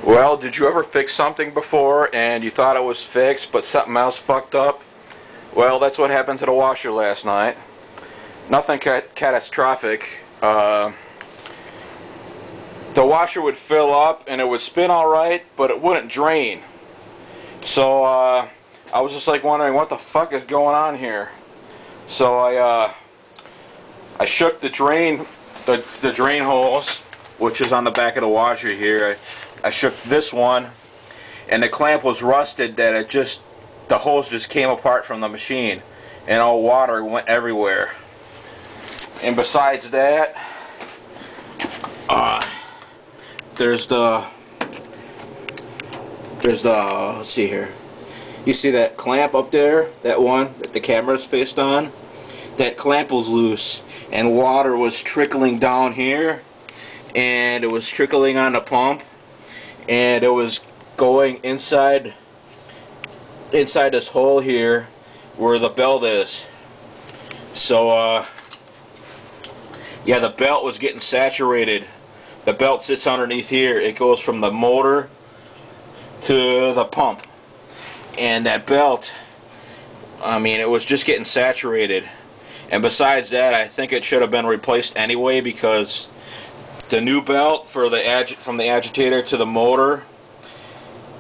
Well, did you ever fix something before and you thought it was fixed but something else fucked up? Well, that's what happened to the washer last night. Nothing catastrophic. The washer would fill up and it would spin alright, but it wouldn't drain. So I was just like wondering what the fuck is going on here. So I shook the drain hose, which is on the back of the washer here. I shook this one, and the clamp was rusted that the hose just came apart from the machine, and all water went everywhere. And besides that, there's the let's see here. You see that clamp up there? That one that the camera's faced on? That clamp was loose, and water was trickling down here, and it was trickling on the pump, and it was going inside this hole here where the belt is. So yeah, the belt was getting saturated. The belt sits underneath here. It goes from the motor to the pump, and that belt, I mean, it was just getting saturated. And besides that, I think it should have been replaced anyway, because the new belt for from the agitator to the motor,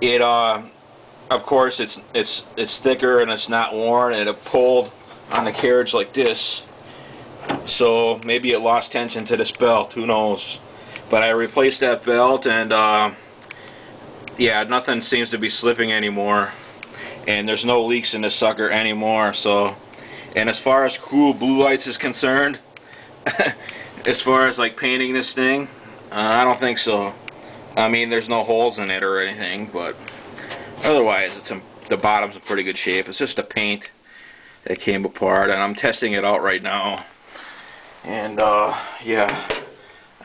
it of course it's thicker and it's not worn, and it pulled on the carriage like this. So maybe it lost tension to this belt, who knows. But I replaced that belt, and yeah, nothing seems to be slipping anymore, and there's no leaks in this sucker anymore. So, and as far as cool blue lights is concerned, as far as like painting this thing, I don't think so. I mean, there's no holes in it or anything, but otherwise the bottom's in pretty good shape. It's just the paint that came apart, and I'm testing it out right now. And yeah,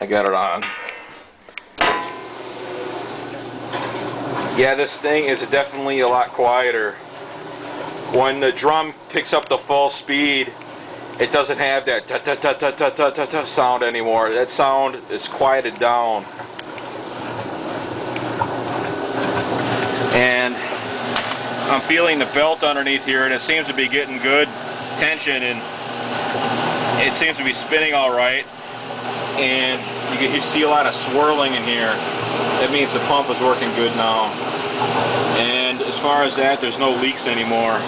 I got it on. Yeah, this thing is definitely a lot quieter. When the drum picks up the full speed, it doesn't have that ta-ta-ta-ta-ta-ta-ta sound anymore. That sound is quieted down. And I'm feeling the belt underneath here, and it seems to be getting good tension, and it seems to be spinning all right. And you see a lot of swirling in here. That means the pump is working good now. And as far as that, there's no leaks anymore.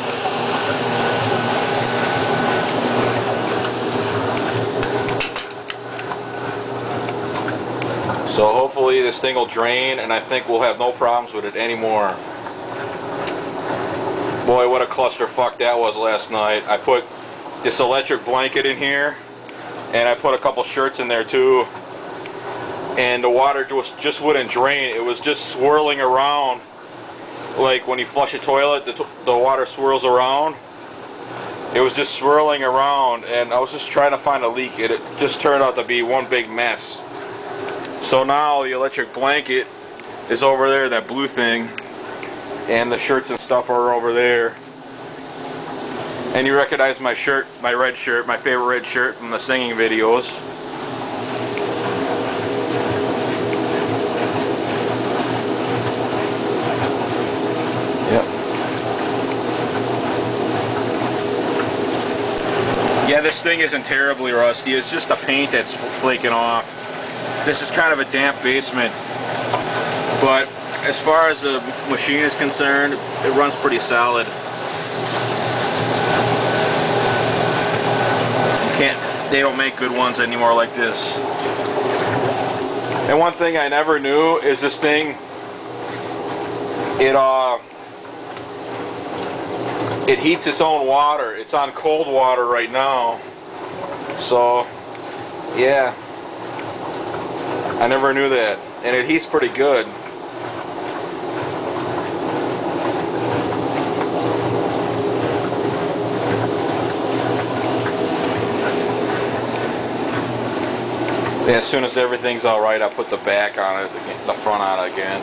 So hopefully this thing will drain, and I think we'll have no problems with it anymore. Boy, what a clusterfuck that was last night. I put this electric blanket in here, and I put a couple shirts in there too, and the water just wouldn't drain. It was just swirling around. Like when you flush a toilet, the water swirls around. It was just swirling around, and I was just trying to find a leak. It just turned out to be one big mess. So now the electric blanket is over there, that blue thing, and the shirts and stuff are over there. And you recognize my shirt, my red shirt, my favorite red shirt from the singing videos. Yep. Yeah, this thing isn't terribly rusty. It's just the paint that's flaking off. This is kind of a damp basement, but as far as the machine is concerned, it runs pretty solid. They don't make good ones anymore like this. And one thing I never knew is this thing, it heats its own water. It's on cold water right now. So, yeah. I never knew that. And it heats pretty good. Yeah, as soon as everything's alright, I'll put the back on it, the front on it again.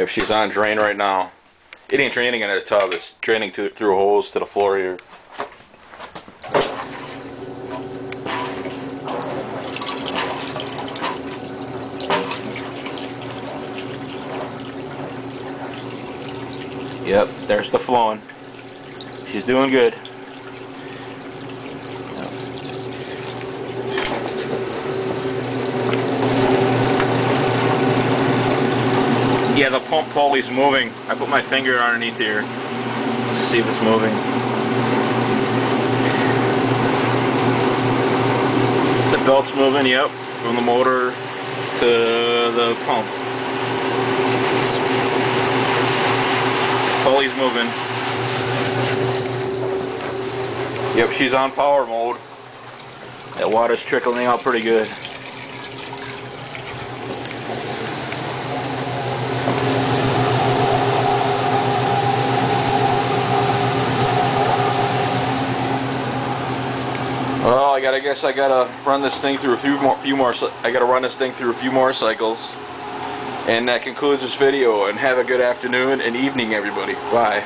Yep, she's on drain right now. It ain't draining in the tub, it's draining through holes to the floor here. Yep, there's the flowing. She's doing good. Yeah, the pump pulley's moving. I put my finger underneath here to see if it's moving. The belt's moving, yep, from the motor to the pump. Pulley's moving. Yep, she's on power mode. That water's trickling out pretty good. Well, I guess I gotta run this thing through a few more. I gotta run this thing through a few more cycles. And that concludes this video. And have a good afternoon and evening, everybody. Bye.